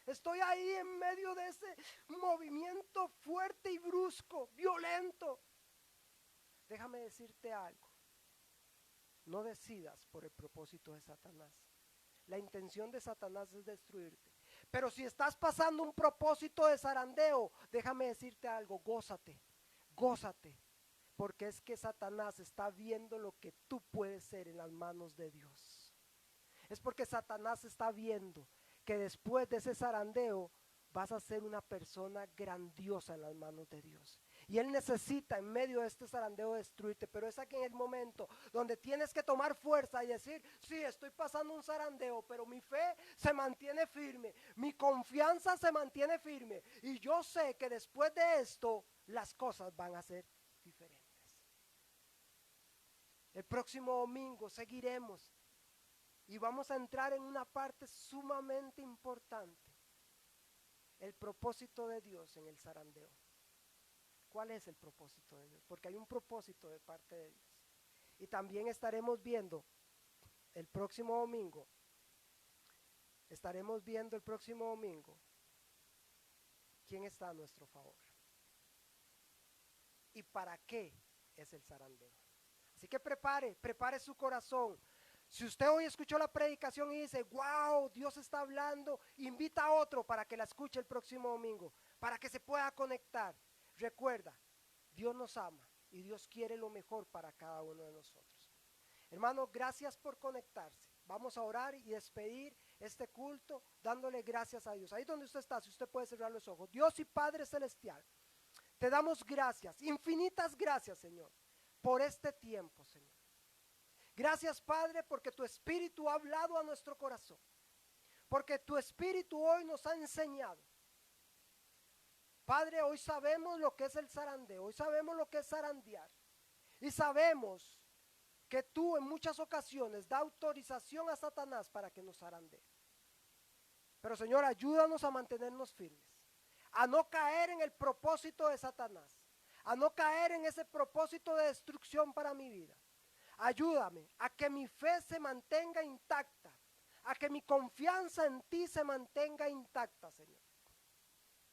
Speaker 1: Estoy ahí en medio de ese movimiento fuerte y brusco, violento. Déjame decirte algo. No decidas por el propósito de Satanás. La intención de Satanás es destruirte. Pero si estás pasando un propósito de zarandeo, déjame decirte algo, gózate, gózate. Porque es que Satanás está viendo lo que tú puedes ser en las manos de Dios. Es porque Satanás está viendo que después de ese zarandeo vas a ser una persona grandiosa en las manos de Dios. Y Él necesita en medio de este zarandeo destruirte, pero es aquí en el momento donde tienes que tomar fuerza y decir, sí, estoy pasando un zarandeo, pero mi fe se mantiene firme, mi confianza se mantiene firme, y yo sé que después de esto las cosas van a ser diferentes. El próximo domingo seguiremos y vamos a entrar en una parte sumamente importante, el propósito de Dios en el zarandeo. ¿Cuál es el propósito de Dios? Porque hay un propósito de parte de Dios. Y también estaremos viendo el próximo domingo, quién está a nuestro favor y para qué es el zarandeo. Así que prepare su corazón. Si usted hoy escuchó la predicación y dice, wow, Dios está hablando, invita a otro para que la escuche el próximo domingo, para que se pueda conectar. Recuerda, Dios nos ama y Dios quiere lo mejor para cada uno de nosotros. Hermano, gracias por conectarse. Vamos a orar y despedir este culto dándole gracias a Dios. Ahí donde usted está, si usted puede cerrar los ojos. Dios y Padre Celestial, te damos gracias, infinitas gracias, Señor, por este tiempo, Señor. Gracias, Padre, porque tu Espíritu ha hablado a nuestro corazón. Porque tu Espíritu hoy nos ha enseñado. Padre, hoy sabemos lo que es el zarandeo, hoy sabemos lo que es zarandear. Y sabemos que tú en muchas ocasiones da autorización a Satanás para que nos zarandee. Pero Señor, ayúdanos a mantenernos firmes, a no caer en el propósito de Satanás, a no caer en ese propósito de destrucción para mi vida. Ayúdame a que mi fe se mantenga intacta, a que mi confianza en ti se mantenga intacta, Señor.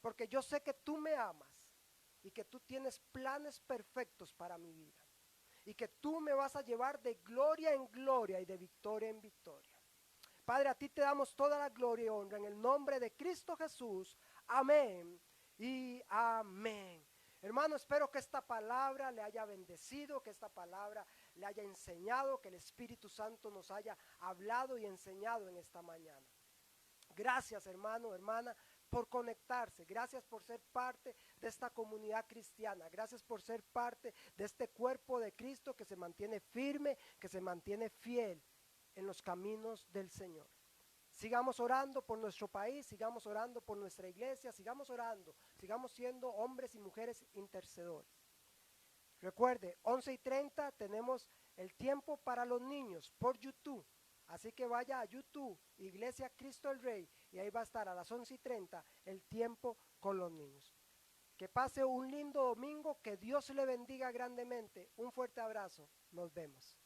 Speaker 1: Porque yo sé que tú me amas y que tú tienes planes perfectos para mi vida. Y que tú me vas a llevar de gloria en gloria y de victoria en victoria. Padre, a ti te damos toda la gloria y honra en el nombre de Cristo Jesús. Amén y amén. Hermano, espero que esta palabra le haya bendecido, que esta palabra le haya enseñado, que el Espíritu Santo nos haya hablado y enseñado en esta mañana. Gracias, hermano, hermana, por conectarse. Gracias por ser parte de esta comunidad cristiana. Gracias por ser parte de este cuerpo de Cristo que se mantiene firme, que se mantiene fiel en los caminos del Señor. sigamos orando por nuestro país, sigamos orando por nuestra iglesia, sigamos orando, sigamos siendo hombres y mujeres intercedores. Recuerde, 11:30 tenemos el tiempo para los niños por YouTube. Así que vaya a YouTube, Iglesia Cristo el Rey, y ahí va a estar a las 11:30 el tiempo con los niños. Que pase un lindo domingo, que Dios le bendiga grandemente. Un fuerte abrazo, nos vemos.